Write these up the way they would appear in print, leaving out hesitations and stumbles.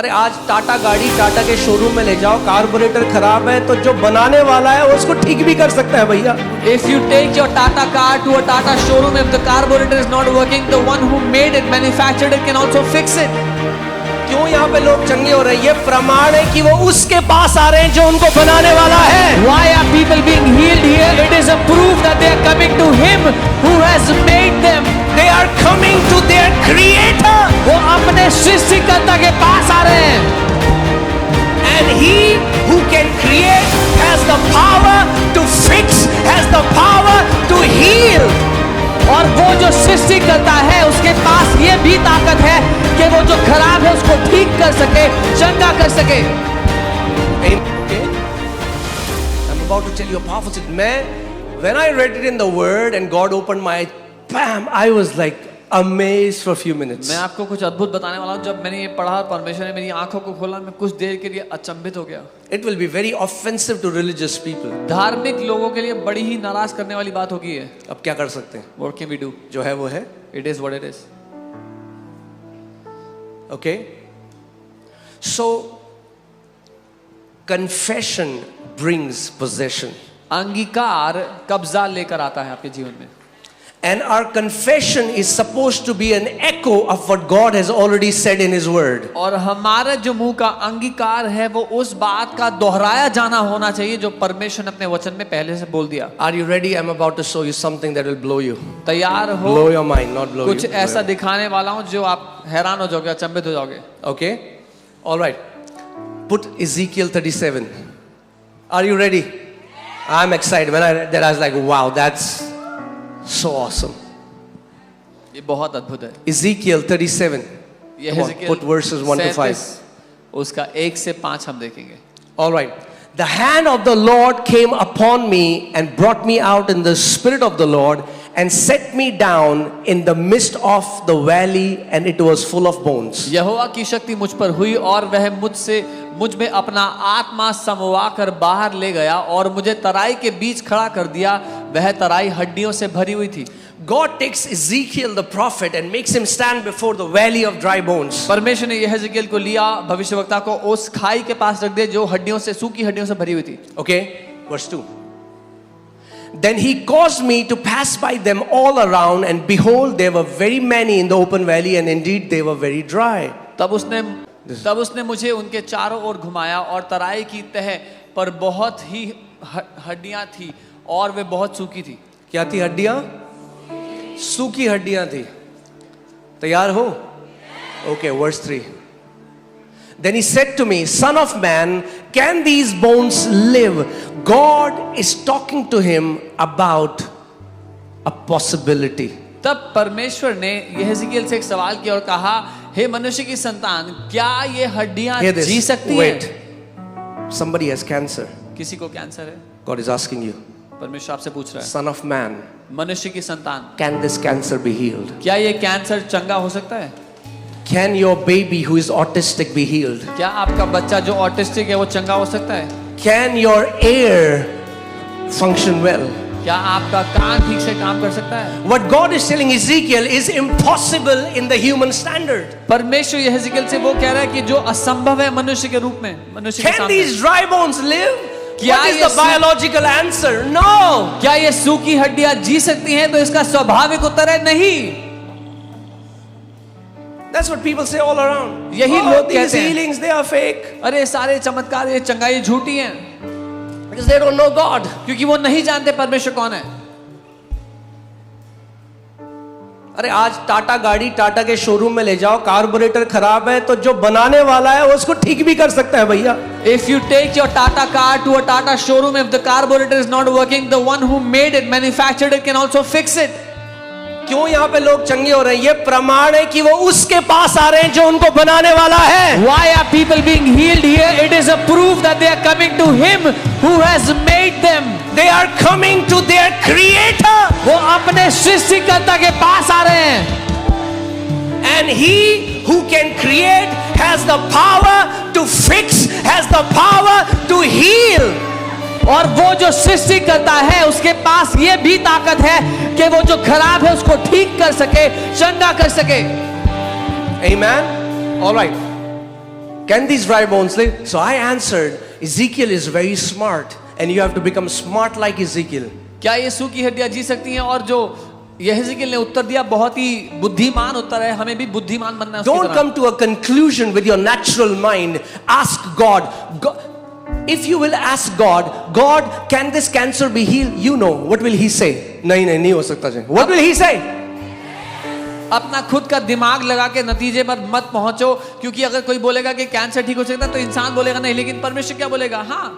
अरे आज टाटा गाड़ी टाटा के शोरूम में ले जाओ, कार्बोरेटर खराब है तो जो बनाने वाला है वो उसको ठीक भी कर सकता है भैया। If you take your Tata car to a Tata showroom, if the carburetor is not working, the one who made it, manufactured it, can also fix it. क्यों यहाँ पे लोग चंगे हो रहे हैं? ये प्रमाण है कि वो उसके पास आ रहे हैं जो उनको बनाने वाला है। Why are people being healed here? It is a proof that they are coming to Him who has made them. They are coming to their Creator. वो अपने सृष्टिकर्ता के पास आ रहे हैं। And He who can create has the power to fix, has the power to heal. और वो जो सृष्टि करता है उसके पास ये भी ताकत है कि वो जो खराब है उसको ठीक कर सके, चंगा कर सके। Okay. I'm about to tell you a powerful thing. When I read it in the Word and God opened my, bam! I was like amazed for a few minutes. मैं आपको कुछ अद्भुत बताने वाला हूँ। जब मैंने ये पढ़ा, परमेश्वर ने मेरी आंखों को खोला, मैं कुछ देर के लिए अचंभित हो गया। It will be very offensive to religious people. धार्मिक लोगों के लिए बड़ी ही नाराज करने वाली बात होगी है। अब क्या कर सकते हैं? What can we do? जो है वो है। It is what it is. Okay. So confession brings possession. अंगीकार कब्जा लेकर आता है आपके जीवन में। And our confession is supposed to be an echo of what God has already said in His Word. और हमारा जो मुंह का अंगीकार है वो उस बात का दोहराया जाना होना चाहिए जो परमेश्वर ने अपने वचन में पहले से बोल दिया। Are you ready? I'm about to show you something that will blow you. तैयार हो? Blow your mind, not blow कुछ you. ऐसा दिखाने वाला हूँ जो आप हैरान हो जाओगे, अचंभित हो जाओगे। Okay? All right. Put Ezekiel 37. Are you ready? I'm excited. When I read that, I was like, wow, that's so awesome. ये बहुत अद्भुत है। Ezekiel 37. ये Come on, Ezekiel put verses 1 to 5. उसका 1 से 5 हम देखेंगे। All right. The hand of the Lord came upon me and brought me out in the spirit of the Lord and set me down in the midst of the valley, and it was full of bones. यहोवा की शक्ति मुझ पर हुई और वह मुझ में अपना आत्मा समवा कर बाहर ले गया और मुझे तराई के बीच खड़ा कर दिया। वह तराई हड्डियों से भरी हुई थी। God takes Ezekiel the prophet and makes him stand before the valley of dry bones. परमेश्वर ने यहेजकेल को लिया, भविष्यवक्ता को, उस खाई के पास रख दिया जो हड्डियों से, सूखी हड्डियों से भरी हुई थी। Okay, verse 2. Then he caused me to pass by them all around, and behold, there were very many in the open valley, and indeed they were very dry. तब उसने मुझे उनके चारों ओर घुमाया और तराई की तह पर बहुत ही हड्डियां थी और वे बहुत सूखी थी। क्या थी हड्डियां? सूखी हड्डियां थी। तैयार हो? Okay, verse 3. Then he said to me, Son of man, can these bones live? God is talking to him about a possibility. तब परमेश्वर ने यहेजकेल से एक सवाल किया और कहा, हे मनुष्य की संतान, क्या ये हड्डियां जी सकती हैं? Wait. Somebody has cancer. किसी को कैंसर है? God is asking you. परमेश्वर आपसे पूछ रहा है, Son of man, मनुष्य की संतान, can this cancer be healed? क्या ये कैंसर चंगा हो सकता है? Can your baby who is autistic be healed? क्या आपका बच्चा जो ऑटिस्टिक है वो चंगा हो सकता है? Can your ear function well? क्या आपका कान ठीक से काम कर सकता है? What God is telling Ezekiel is impossible in the human standard. परमेश्वर यहेजकेल से वो कह रहा है कि जो असंभव है मनुष्य के रूप में, मनुष्य के Can सामने। these dry bones live? क्या What is ये the biological answer? No. क्या ये सूखी हड्डियां जी सकती हैं? तो इसका स्वाभाविक उत्तर है नहीं। That's what people say all around. यही Oh, लोग these कहते हैं। healings, they are fake. अरे सारे चमत्कार, ये चंगाई झूठी हैं, Because they don't know God. क्योंकि वो नहीं जानते परमेश्वर कौन है। अरे आज टाटा गाड़ी टाटा के शोरूम में ले जाओ, कार्बोरेटर खराब है तो जो बनाने वाला है वो उसको ठीक भी कर सकता है भैया। If you take your Tata car to a Tata showroom, if the carburetor is not working, the one who made it, manufactured it, can also fix it. क्यों यहाँ पे लोग चंगे हो रहे हैं? ये प्रमाण है कि वो उसके पास आ रहे हैं जो उनको बनाने वाला है। Why are people being healed here? It is a proof that they are coming to Him who has made them. They are coming to their Creator. वो अपने सृष्टिकर्ता के पास आ रहे हैं। And He who can create has the power to fix, has the power to heal. और वो जो सृष्टि करता है उसके पास ये भी ताकत है कि वो जो खराब है उसको ठीक कर सके, चंगा कर सके। Amen. All right. Can these dry bones live? So I answered, Ezekiel is very smart and you have to become smart like Ezekiel. क्या ये सूखी हड्डियां जी सकती हैं? और जो यहेजकेल ने उत्तर दिया बहुत ही बुद्धिमान उत्तर है, हमें भी बुद्धिमान बनना है उसकी Don't तरह। come to a conclusion with your natural mind. Ask God. If you will ask God, God, can this cancer be healed? You know, what will He say? नहीं हो सकता जी. What will He say? अपना खुद का दिमाग लगा के नतीजे पर मत पहुंचो, क्योंकि अगर कोई बोलेगा कि कैंसर ठीक हो सकता है तो इंसान बोलेगा नहीं, लेकिन परमेश्वर क्या बोलेगा? हाँ।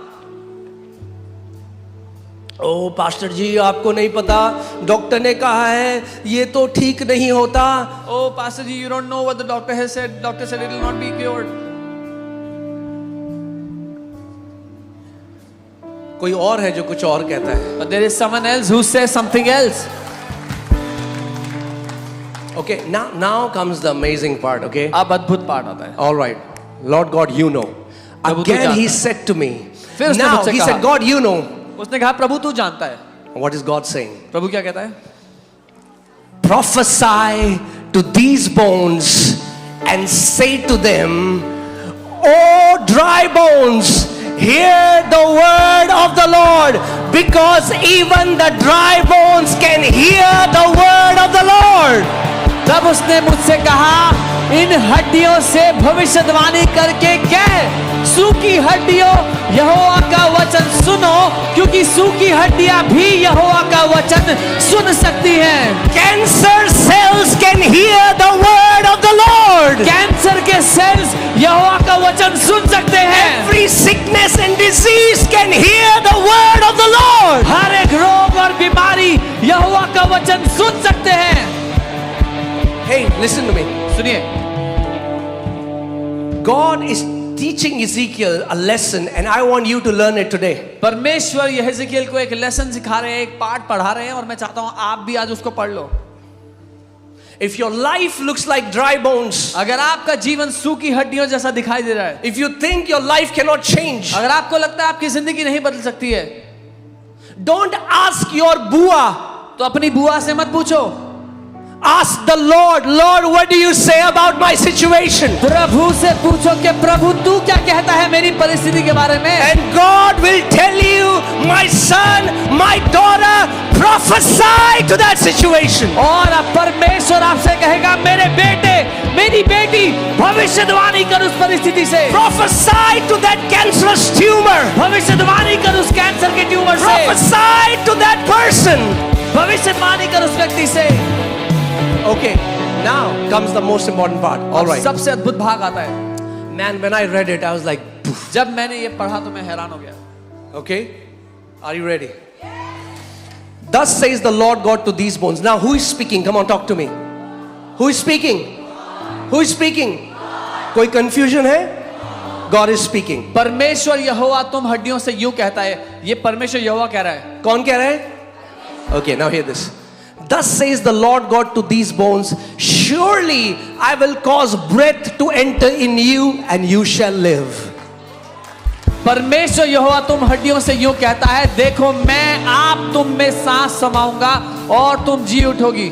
ओ पास्टर जी, आपको नहीं पता, डॉक्टर ने कहा है ये तो ठीक नहीं होता. ओ pastor ji, you don't know what the doctor has said. Doctor said it will not be cured. कोई और है जो कुछ और कहता है. But there is someone else who says something else. Okay, now comes the amazing part. Okay. अब अद्भुत पार्ट आता है। All right, Lord God, you know. प्रभु तू Again जानता He है। said to me. फिर उसने Now मुझसे He कहा। said, God, you know. उसने कहा प्रभु तू जानता है। What is God saying? प्रभु क्या कहता है? Prophesy to these bones and say to them, O dry bones, hear the word of the Lord, because even the dry bones can hear the word of the Lord. तब उसने मुझसे कहा, इन हड्डियों से भविष्यवाणी करके कह, सूखी हड्डियों यहोवा का वचन सुनो, क्योंकि सूखी हड्डियां भी यहोवा का वचन सुन सकती हैं। Cancer cells can hear the word of the Lord. Cancer के सेल्स यहोवा का वचन सुन सकते हैं। Every sickness and disease can hear the word of the Lord. हर एक रोग और बीमारी यहोवा का वचन सुन सकते हैं। Hey, listen to me. सुनिए, God is teaching Ezekiel a lesson and I want you to learn it today. परमेश्वर यहेजकेल को एक लेसन सिखा रहे हैं, एक पाठ पढ़ा रहे हैं, और मैं चाहता हूं आप भी आज उसको पढ़ लो। If your life looks like dry bones, अगर आपका जीवन सूखी हड्डियों जैसा दिखाई दे रहा है, if you think your life cannot change, अगर आपको लगता है आपकी जिंदगी नहीं बदल सकती है, don't ask your बुआ. तो अपनी बुआ से मत पूछो। Ask the Lord, Lord, what do you say about my situation? प्रभु से पूछो कि प्रभु तू क्या कहता है मेरी परिस्थिति के बारे में। And God will tell you, my son, my daughter, prophesy to that situation. और अब परमेश्वर आपसे कहेगा, मेरे बेटे, मेरी बेटी, भविष्यवाणी कर उस परिस्थिति से। Prophesy to that cancerous tumor. भविष्यवाणी कर उस कैंसर के ट्यूमर से। Prophesy to that person. भविष्यवाणी कर उस व्यक्ति से। Okay, now comes the most important part. All right. सबसे अद्भुत भाग आता है। Man, when I read it, I was like, poof. जब मैंने ये पढ़ा तो मैं हैरान हो गया। Okay, are you ready? Thus says the Lord God to these bones. Now, who is speaking? Come on, talk to me. Who is speaking? Who is speaking? कोई confusion है? God is speaking. परमेश्वर यहोवा तुम हड्डियों से यूं कहता है। ये परमेश्वर यहोवा कह रहा है। कौन कह रहा है? Okay, now hear this. Thus says the Lord God to these bones, surely I will cause breath to enter in you and you shall live. परमेश्वर यहोवा तुम हड्डियों से यूं कहता है, देखो मैं आप तुम में सांस समाऊंगा और तुम जी उठोगी।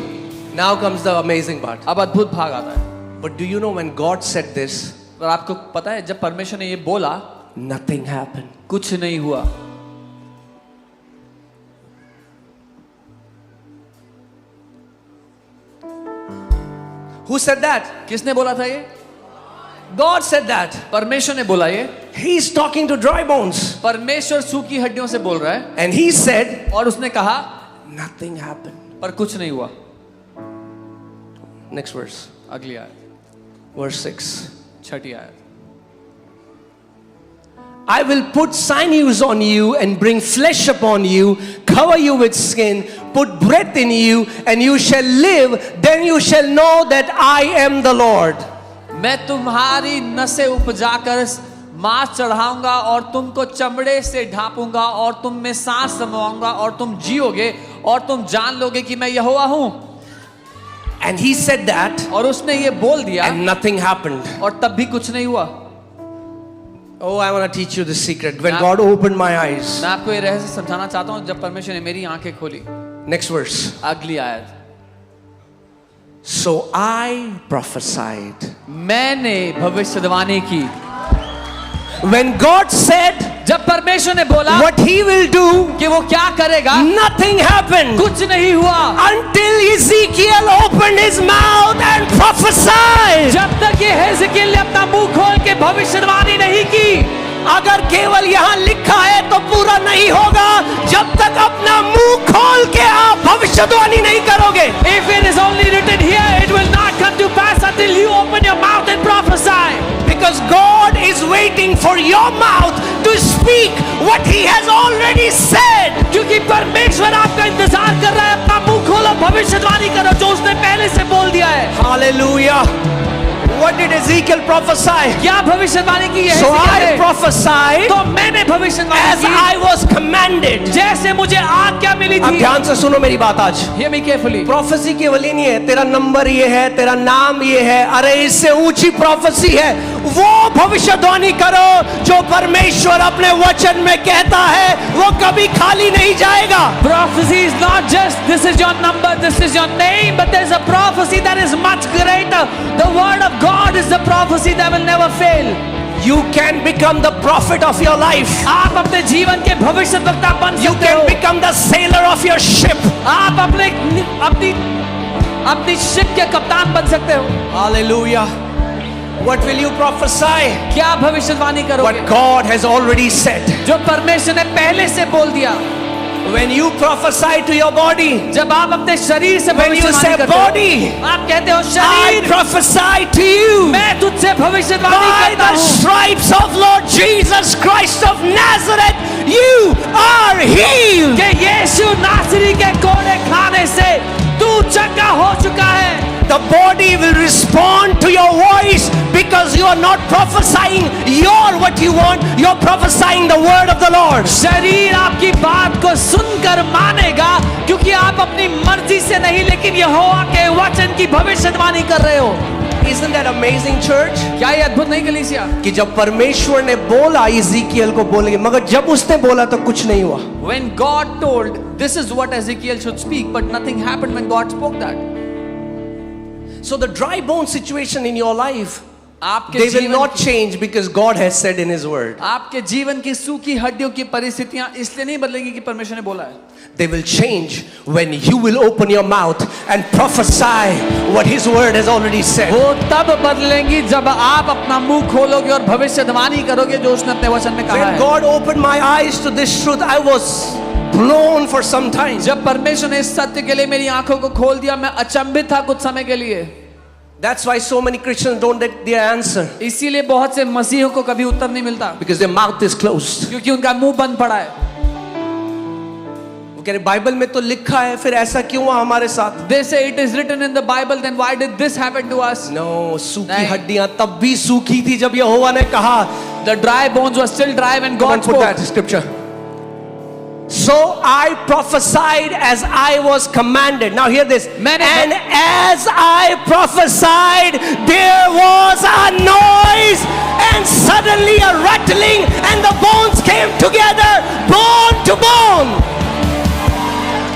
Now comes the amazing part. अब अद्भुत भाग आता है। But do you know when God said this, और आपको पता है जब परमेश्वर ने ये बोला, nothing happened. कुछ नहीं हुआ। Who said that? किसने बोला था ये? God said that. परमेश्वर ने बोला ये। He is talking to dry bones. परमेश्वर सूखी हड्डियों से बोल रहा है। And he said, और उसने कहा, nothing happened. पर कुछ नहीं हुआ। Next verse. अगली आयत, Verse 6. छठी आयत। I will put sinews on you and bring flesh upon you, cover you with skin, put breath in you, and you shall live. Then you shall know that I am the Lord. मैं तुम्हारी नसें उपजाकर मांस चढ़ाऊंगा और तुमको चमड़े से ढांपूंगा और तुम में सांस समाऊंगा और तुम जियोगे और तुम जान लोगे कि मैं यहोवा हूं। And he said that, और उसने ये बोल दिया and nothing happened. और तब भी कुछ नहीं हुआ। Oh, I want to teach you the secret. When God opened my eyes. मैं आपको ये रहस्य समझाना चाहता हूं, जब परमेश्वर ने मेरी आंखें खोली। Next verse. अगली आयत, So I prophesied. मैंने भविष्यवाणी की when God said जब परमेश्वर ने बोला what he will do, कि वो क्या करेगा, nothing happened कुछ नहीं हुआ until Ezekiel opened his mouth and prophesied. जब तक ये हेzekiel ने अपना मुंह खोल के भविष्यवाणी नहीं की। अगर केवल यहाँ लिखा है तो पूरा नहीं होगा जब तक अपना मुंह खोल के आप भविष्यवाणी नहीं करोगे। If it is only written here, it will not come to pass until you open your mouth and prophesy. Because God is waiting for your mouth to speak what he has already said. क्योंकि परमेश्वर आपका इंतजार कर रहा है, अपना मुंह खोलो, भविष्यवाणी करो जो उसने पहले से बोल दिया है। Hallelujah. What did Ezekiel prophesy? क्या भविष्यवाणी की है? So I prophesied तो मैंने भविष्यवाणी as की I was commanded. जैसे मुझे आज्ञा मिली अब थी। ध्यान से सुनो मेरी बात आज। Hear me carefully. प्रोफेसी केवल ही नहीं है तेरा नंबर ये है, तेरा नाम ये है, अरे इससे ऊंची प्रोफेसी है वो भविष्यवाणी करो जो परमेश्वर अपने वचन में कहता है, वो कभी खाली नहीं जाएगा। Prophecy is not just this is your number, this is your name, but there's a prophecy that is much greater. The word of God is the prophecy that will never fail. You can become the prophet of your life. आप अपने जीवन के भविष्यवक्ता बन You सकते can हो। become the sailor of your ship. आप अपनी शिप के कप्तान बन सकते हो। Hallelujah. What will you prophesy? क्या भविष्यवाणी करोगे? What God has already said. जो परमेश्वर ने पहले से बोल दिया। When you prophesy to your body, जब आप अपने शरीर से when you भविष्यवाणी say करते हो, body, आप कहते हो I शरीर, prophesy to you मैं तुझसे भविष्यवाणी by करता the हूँ। stripes of Lord Jesus Christ of Nazareth, you are healed. कि यीशु नासरी के कोड़े खाने से तू चंगा हो चुका है। The body will respond to your voice because you are not prophesying what you want, you're prophesying the word of the Lord. शरीर आपकी बात को सुनकर मानेगा क्योंकि आप अपनी मर्जी से नहीं लेकिन यहोवा के वचन की भविष्यवाणी कर रहे हो। Isn't that amazing, church? क्या ये अद्भुत नहीं कलीसिया? कि जब परमेश्वर ने बोला इज़ीकियल को बोलेंगे, मगर जब उसने बोला तो कुछ नहीं हुआ। When God told this is what Ezekiel should speak, but nothing happened when God spoke that. So the dry bone situation in your life, आपके they will जीवन not की- change because God has said in His word. आपके जीवन की सूखी हड्डियों की परिस्थितियां इसलिए नहीं बदलेगी कि परमेश्वर ने बोला है। They will change when you will open your mouth and prophesy what His word has already said. वो तब बदलेंगी जब आप अपना मुंह खोलोगे और भविष्यवाणी करोगे जो उसने अपने वचन में कहा When है। God opened my eyes to this truth, I was blown for some time. जब परमेश्वर ने इस सत्य के लिए मेरी आंखों को खोल दिया, मैं अचंभित था कुछ समय के लिए। That's why so many Christians don't get their answer, इसीलिए बहुत से मसीहों को कभी उत्तर नहीं मिलता because their mouth is closed. क्योंकि उनका मुंह बंद पड़ा है। वो कह रहे बाइबल में तो लिखा है, फिर ऐसा क्यों हुआ हमारे साथ? They say it is written in the Bible, then why did this happen to us? No, सूखी नहीं। हड्डियां तब भी सूखी थी जब यहोवा ने कहा। The dry bones were still dry when Come on, God put spoke. that scripture. So I prophesied as I was commanded. Now hear this. मैंने- And as I prophesied, there was a noise and suddenly a rattling and the bones came together, bone to bone.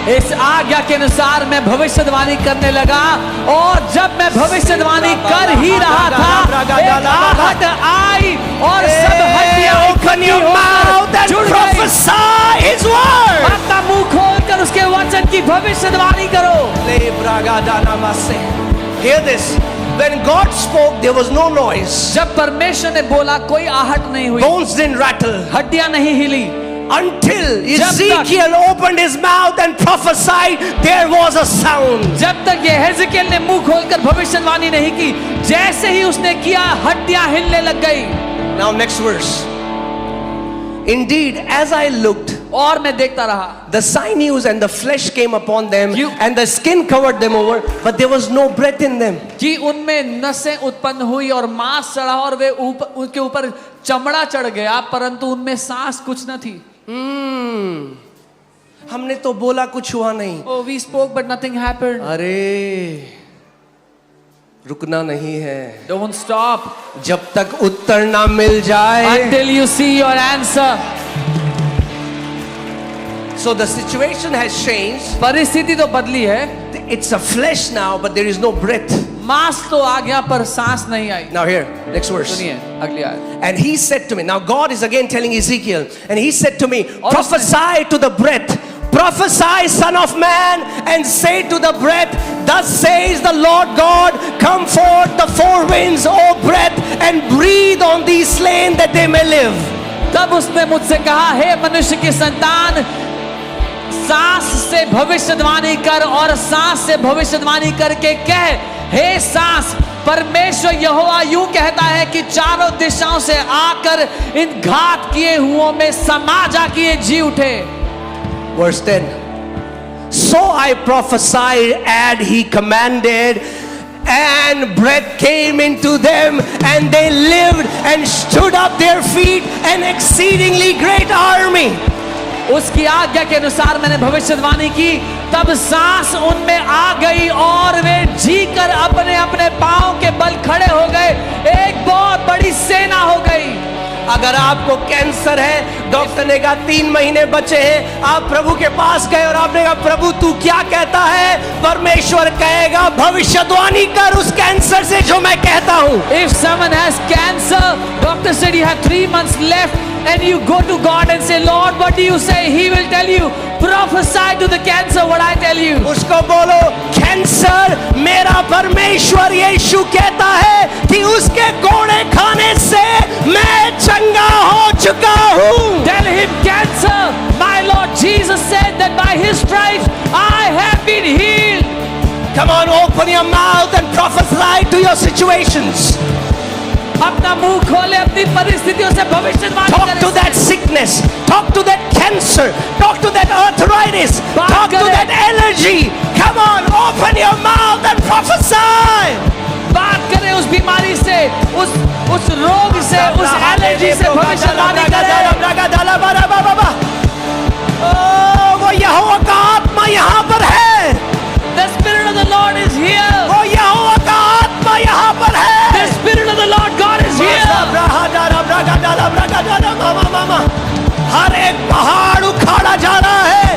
इस आज्ञा के अनुसार मैं भविष्यवाणी करने लगा और जब मैं भविष्यवाणी कर ही रहा था, एक आहट आई और सब हड्डियां Open your mouth and जुड़ गई। prophesy His word. अपना मुंह खोलकर उसके वचन की भविष्यवाणी करो। Hear this. When God spoke, there was no noise. जब परमेश्वर ने बोला कोई आहट नहीं हुई, Bones didn't rattle. हड्डियां नहीं हिली। Until जब तक- Ezekiel opened his mouth and prophesied, there was a sound. जब तक ये हेzekiel ने मुंह खोलकर भविष्यवाणी नहीं की, जैसे ही उसने किया हड्डियां हिलने लग गई। Now next verse. Indeed, as I looked, और मैं देखता रहा, the sinews and the flesh came upon them, You- and the skin covered them over, but there was no breath in them. कि उनमें नसें उत्पन्न हुई और मांस चढ़ा और वे उनके ऊपर चमड़ा चढ़ गया, परंतु उनमें सांस कुछ न थी। हमने तो बोला कुछ हुआ नहीं। Oh, we spoke but nothing happened. अरे रुकना नहीं है Don't stop जब तक उत्तर ना मिल जाए। until you see your answer. So the situation has changed. परिस्थिति तो बदली है, It's a flesh now, but there is no breath. मांस तो आ गया पर सांस नहीं आई। Now here, next verse. सुनिए अगली आयत। And he said to me, now God is again telling Ezekiel, and he said to me, और prophesy to the breath, prophesy, son of man, and say to the breath, thus says the Lord God, come forth the four winds, O breath, and breathe on these slain that they may live. तब उसने मुझसे कहा, हे मनुष्य की संतान, सांस से भविष्यवाणी कर और सांस से भविष्यवाणी करके कह, हे सांस, परमेश्वर यहोवा यूं कहता है कि चारों दिशाओं से आकर इन घात किए हुओं में समा जा कि ये जी उठे। Verse 10. So I prophesied, and he commanded, and breath came into them, and they lived and stood up their feet, an exceedingly great army. उसकी आज्ञा के अनुसार मैंने भविष्यवाणी की, तब सांस उनमें आ गई और वे जी कर अपने अपने पांव के बल खड़े हो गए, एक बहुत बड़ी सेना हो गई। अगर आपको कैंसर है, डॉक्टर ने कहा 3 महीने बचे हैं, आप प्रभु के पास गए और आपने कहा प्रभु तू क्या कहता है, परमेश्वर कहेगा भविष्यवाणी कर उस कैंसर से जो मैं कहता हूं। If someone has cancer, doctor said you have 3 months left, and you go to God and say, Lord, what do you say? He will tell you, prophesy to the cancer what I tell you. उसको बोलो, cancer, मेरा परमेश्वर यीशु कहता है कि उसके कोड़े खाने से मैं चंगा हो चुका हूं। Tell him, cancer, my Lord Jesus said that by his stripes I have been healed. Come on, open your mouth and prophesy to your situations. अपना मुंह खोले, अपनी परिस्थितियों से भविष्यवाणी Talk करें। to that sickness, talk to that cancer, talk to that arthritis, बात talk to करें। that allergy. Come on, open your mouth and prophesy. बात करें उस बीमारी से, उस रोग से, उस एलर्जी से भविष्यवाणी करें। वो यहोवा का आत्मा यहाँ पर है। The Spirit of the Lord is here. वो यहोवा का आत्मा यहाँ पर है। The Spirit of the Lord God is here. हर एक पहाड़ उखाड़ा जा रहा है,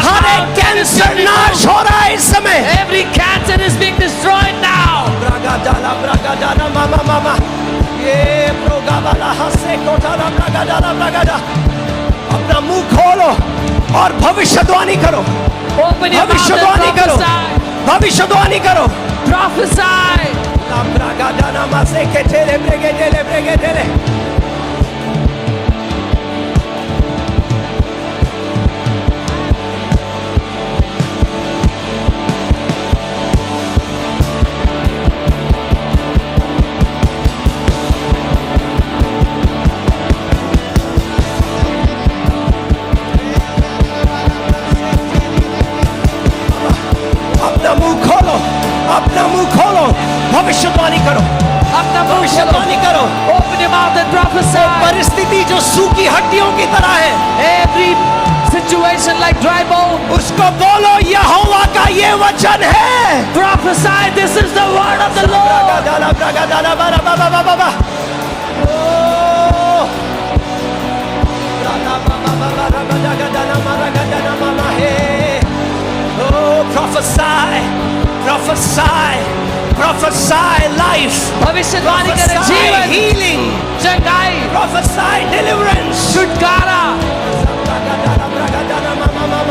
हर एक कैंसर नाश हो रहा है इस समय। Every cancer is being destroyed now. अपना मुंह खोलो और भविष्यवाणी करो। Open your mouth भविष्यवाणी and करो, prophesy. भविष्यवाणी करो। Prophesy. अपना मुंह खोलो, अपना मुंह खोलो, भविष्यवाणी करो, अपना मुंह भविष्यवाणी करो। Open your mouth and prophesy. परिस्थिति जो सूखी हड्डियों की तरह है, Every situation like dry bone. उसको बोलो यहोवा का ये वचन है। Prophesy. This is the word of the Lord. Oh, prophesy, prophesy, prophesy life, भविष्यवाणी करें, prophesy जीवन, healing, चंगाई, prophesy deliverance, छुटकारा,